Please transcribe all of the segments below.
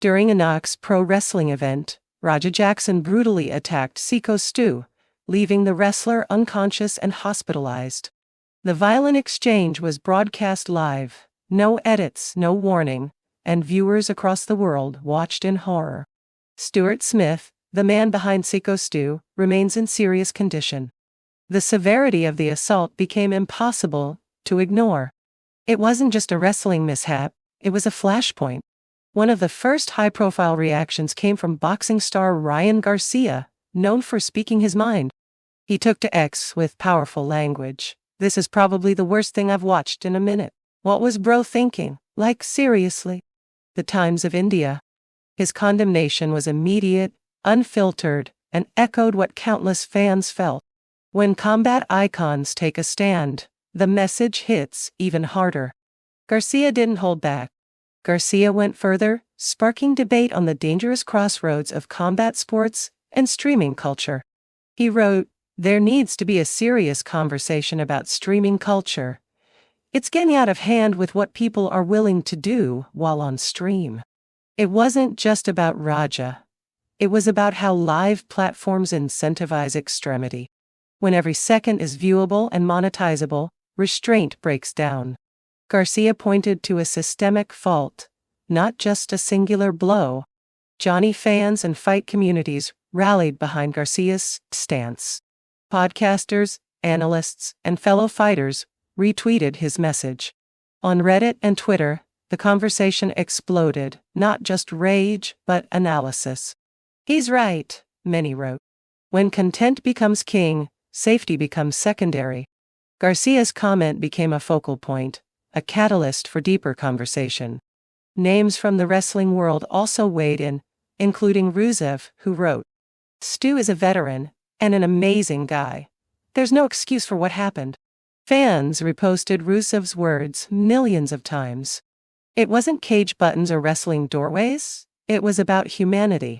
During a Knox Pro Wrestling event, Raja Jackson brutally attacked Syko Stu, leaving the wrestler unconscious and hospitalized. The violent exchange was broadcast live, no edits, no warning, and viewers across the world watched in horror. Stuart Smith, the man behind Syko Stu, remains in serious condition. The severity of the assault became impossible to ignore. It wasn't just a wrestling mishap, it was a flashpoint. One of the first high-profile reactions came from boxing star Ryan Garcia, known for speaking his mind. He took to X with powerful language. "This is probably the worst thing I've watched in a minute. What was bro thinking? Like, seriously?" The Times of India. His condemnation was immediate, unfiltered, and echoed what countless fans felt. When combat icons take a stand, the message hits even harder. Garcia didn't hold back. Garcia went further, sparking debate on the dangerous crossroads of combat sports and streaming culture. He wrote, "There needs to be a serious conversation about streaming culture. It's getting out of hand with what people are willing to do while on stream." It wasn't just about Raja. It was about how live platforms incentivize extremity. When every second is viewable and monetizable, restraint breaks down. Garcia pointed to a systemic fault, not just a singular blow. Johnny fans and fight communities rallied behind Garcia's stance. Podcasters, analysts, and fellow fighters retweeted his message. On Reddit and Twitter, the conversation exploded, not just rage, but analysis. "He's right," many wrote. "When content becomes king, safety becomes secondary." Garcia's comment became a focal point, a catalyst for deeper conversation. Names from the wrestling world also weighed in, including Rusev, who wrote, "Stu is a veteran and an amazing guy. There's no excuse for what happened." Fans reposted Rusev's words millions of times. It wasn't cage buttons or wrestling doorways, it was about humanity.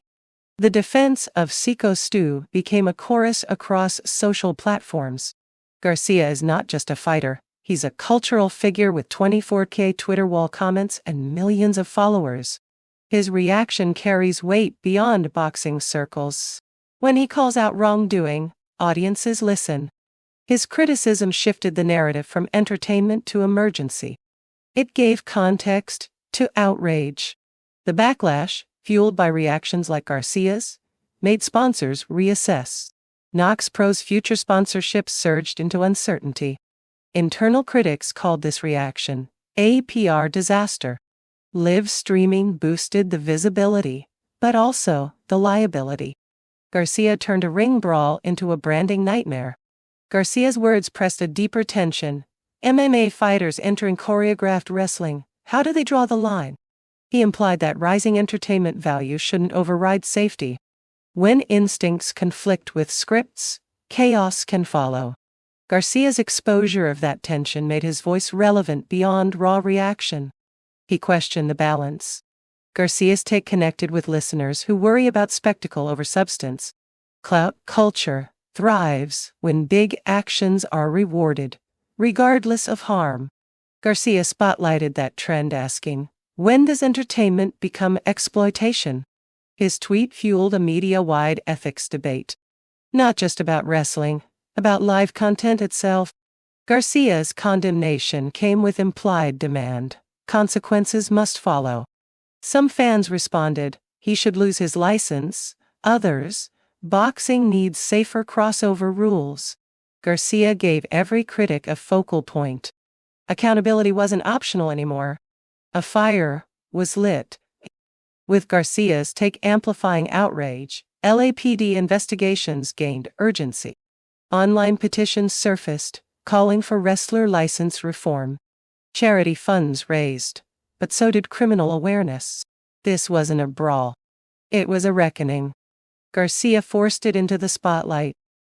The defense of Syko Stu became a chorus across social platforms. Garcia is not just a fighter, he's a cultural figure with 24K Twitter wall comments and millions of followers. His reaction carries weight beyond boxing circles. When he calls out wrongdoing, audiences listen. His criticism shifted the narrative from entertainment to emergency. It gave context to outrage. The backlash, fueled by reactions like Garcia's, made sponsors reassess. Knox Pro's future sponsorships surged into uncertainty. Internal critics called this reaction a PR disaster. Live streaming boosted the visibility, but also the liability. Garcia turned a ring brawl into a branding nightmare. Garcia's words pressed a deeper tension. MMA fighters entering choreographed wrestling, how do they draw the line? He implied that rising entertainment value shouldn't override safety. When instincts conflict with scripts, chaos can follow. Garcia's exposure of that tension made his voice relevant beyond raw reaction. He questioned the balance. Garcia's take connected with listeners who worry about spectacle over substance. Clout culture thrives when big actions are rewarded, regardless of harm. Garcia spotlighted that trend, asking, "When does entertainment become exploitation?" His tweet fueled a media-wide ethics debate. Not just about wrestling, about live content itself. Garcia's condemnation came with implied demand. Consequences must follow. Some fans responded, he should lose his license. Others, boxing needs safer crossover rules. Garcia gave every critic a focal point. Accountability wasn't optional anymore. A fire was lit. With Garcia's take amplifying outrage, LAPD investigations gained urgency. Online petitions surfaced, calling for wrestler license reform. Charity funds raised, but so did criminal awareness. This wasn't a brawl. It was a reckoning. Garcia forced it into the spotlight.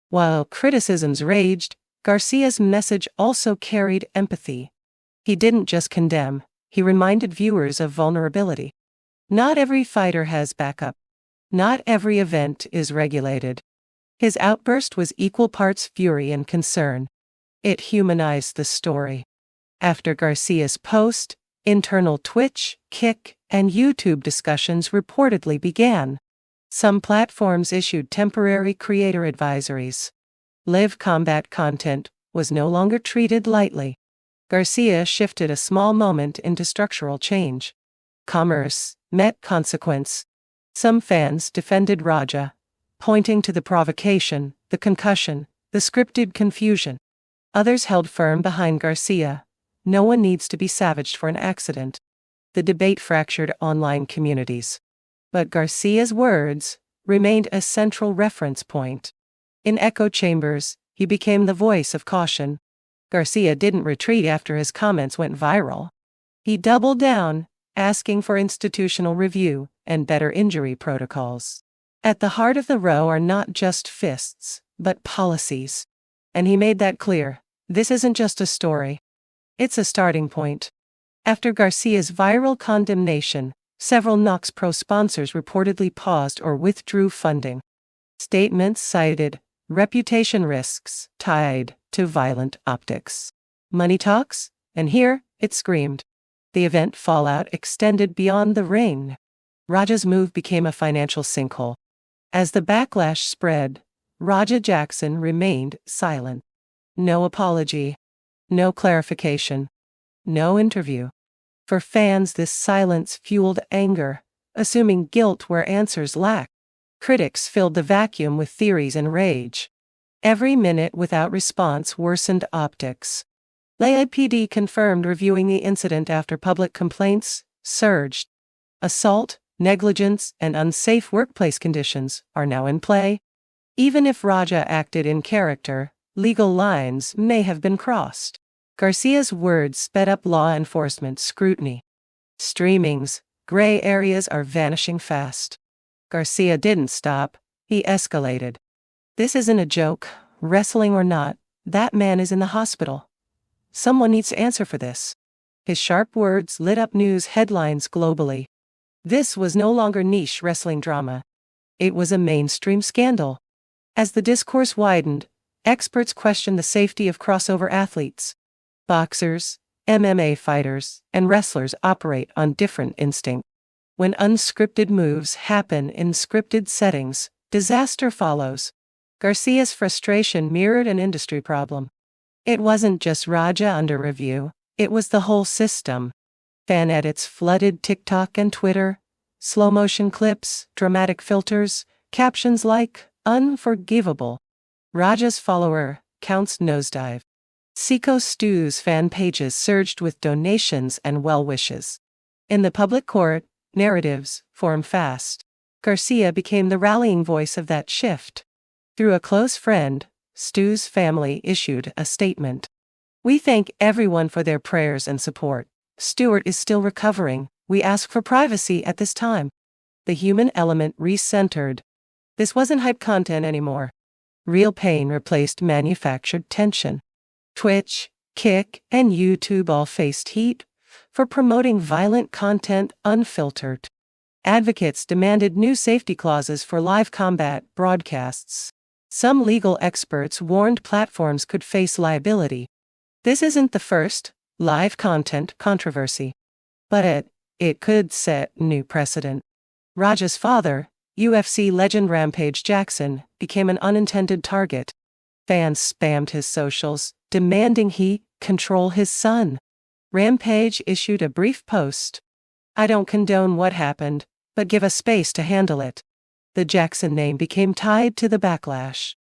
While criticisms raged, Garcia's message also carried empathy. He didn't just condemn, he reminded viewers of vulnerability. Not every fighter has backup. Not every event is regulated. His outburst was equal parts fury and concern. It humanized the story. After Garcia's post, internal Twitch, Kick, and YouTube discussions reportedly began. Some platforms issued temporary creator advisories. Live combat content was no longer treated lightly. Garcia shifted a small moment into structural change. Commerce met consequence. Some fans defended Raja, pointing to the provocation, the concussion, the scripted confusion. Others held firm behind Garcia. No one needs to be savaged for an accident. The debate fractured online communities. But Garcia's words remained a central reference point. In echo chambers, he became the voice of caution. Garcia didn't retreat after his comments went viral. He doubled down, asking for institutional review and better injury protocols. At the heart of the row are not just fists, but policies. And he made that clear. This isn't just a story. It's a starting point. After Garcia's viral condemnation, several Knox Pro sponsors reportedly paused or withdrew funding. Statements cited reputation risks tied to violent optics. Money talks, and here, it screamed. The event fallout extended beyond the ring. Raja's move became a financial sinkhole. As the backlash spread, Raja Jackson remained silent. No apology. No clarification. No interview. For fans, this silence fueled anger, assuming guilt where answers lacked. Critics filled the vacuum with theories and rage. Every minute without response worsened optics. LAPD confirmed reviewing the incident after public complaints surged. Assault, negligence, and unsafe workplace conditions are now in play. Even if Raja acted in character, legal lines may have been crossed. Garcia's words sped up law enforcement scrutiny. Streamings, gray areas are vanishing fast. Garcia didn't stop, he escalated. This isn't a joke, wrestling or not, that man is in the hospital. Someone needs to answer for this. His sharp words lit up news headlines globally. This was no longer niche wrestling drama. It was a mainstream scandal. As the discourse widened, experts questioned the safety of crossover athletes. Boxers, MMA fighters, and wrestlers operate on different instincts. When unscripted moves happen in scripted settings, disaster follows. Garcia's frustration mirrored an industry problem. It wasn't just Raja under review, it was the whole system. Fan edits flooded TikTok and Twitter, slow-motion clips, dramatic filters, captions like, unforgivable. Raja's follower counts nosedive. Syko Stu's fan pages surged with donations and well wishes. In the public court, narratives formed fast. Garcia became the rallying voice of that shift. Through a close friend, Stu's family issued a statement. We thank everyone for their prayers and support. Stuart is still recovering. We ask for privacy at this time. The human element recentered. This wasn't hype content anymore. Real pain replaced manufactured tension. Twitch, Kick, and YouTube all faced heat for promoting violent content unfiltered. Advocates demanded new safety clauses for live combat broadcasts. Some legal experts warned platforms could face liability. This isn't the first live content controversy. But it could set new precedent. Raja's father, UFC legend Rampage Jackson, became an unintended target. Fans spammed his socials, demanding he control his son. Rampage issued a brief post. I don't condone what happened, but give us space to handle it. The Jackson name became tied to the backlash.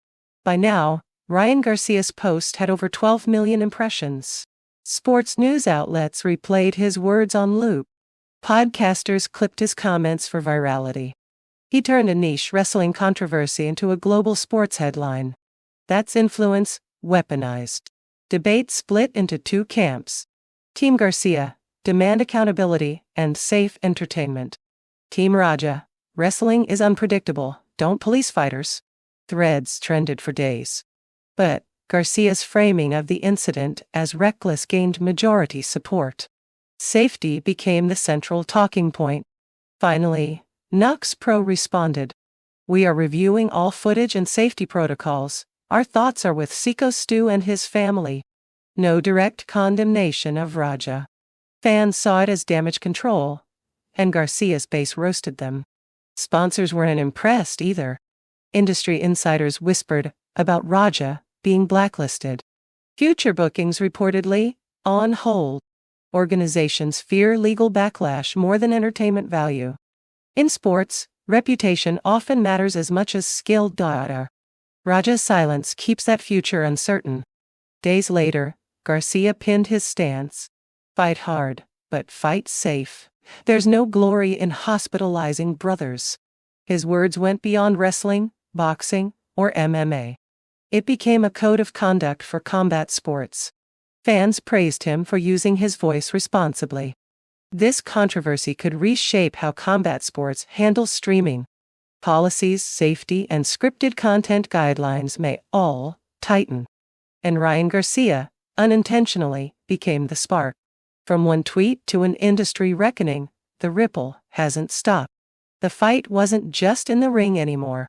By now, Ryan Garcia's post had over 12 million impressions. Sports news outlets replayed his words on loop. Podcasters clipped his comments for virality. He turned a niche wrestling controversy into a global sports headline. That's influence, weaponized. Debate split into two camps. Team Garcia, demand accountability and safe entertainment. Team Raja, wrestling is unpredictable, don't police fighters. Threads trended for days. But Garcia's framing of the incident as reckless gained majority support. Safety became the central talking point. Finally, Knox Pro responded. We are reviewing all footage and safety protocols. Our thoughts are with Syko Stu and his family. No direct condemnation of Raja. Fans saw it as damage control. and Garcia's base roasted them. Sponsors weren't impressed either. Industry insiders whispered about Raja being blacklisted. Future bookings reportedly on hold. Organizations fear legal backlash more than entertainment value. In sports, reputation often matters as much as skill. Raja's silence keeps that future uncertain. Days later, Garcia pinned his stance. Fight hard, but fight safe. There's no glory in hospitalizing brothers. His words went beyond wrestling, boxing, or MMA. It became a code of conduct for combat sports. Fans praised him for using his voice responsibly. This controversy could reshape how combat sports handle streaming. Policies, safety, and scripted content guidelines may all tighten. And Ryan Garcia, unintentionally, became the spark. From one tweet to an industry reckoning, the ripple hasn't stopped. The fight wasn't just in the ring anymore.